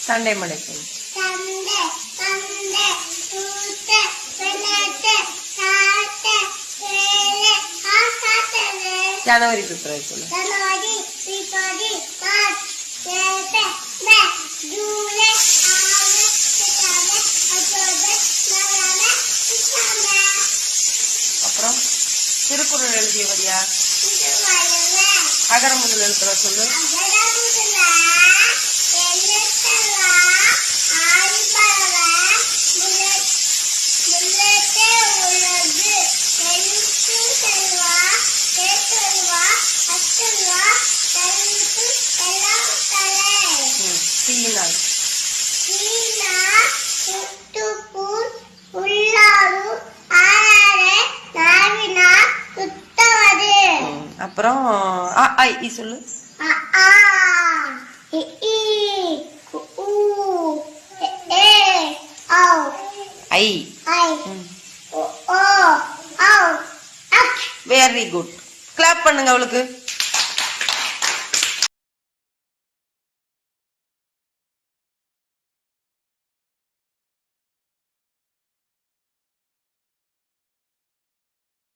Sunday, Monday. January, February. January, February, March, April, May, June, August, September, October, November, December. அப்புறம் திருக்குறள் எழுதிய வரியா? அகர முதல் எழுத்துற சொல்லு. அப்புறம் சொல்லு. Very good. கிளாப் பண்ணுங்க அவளுக்கு.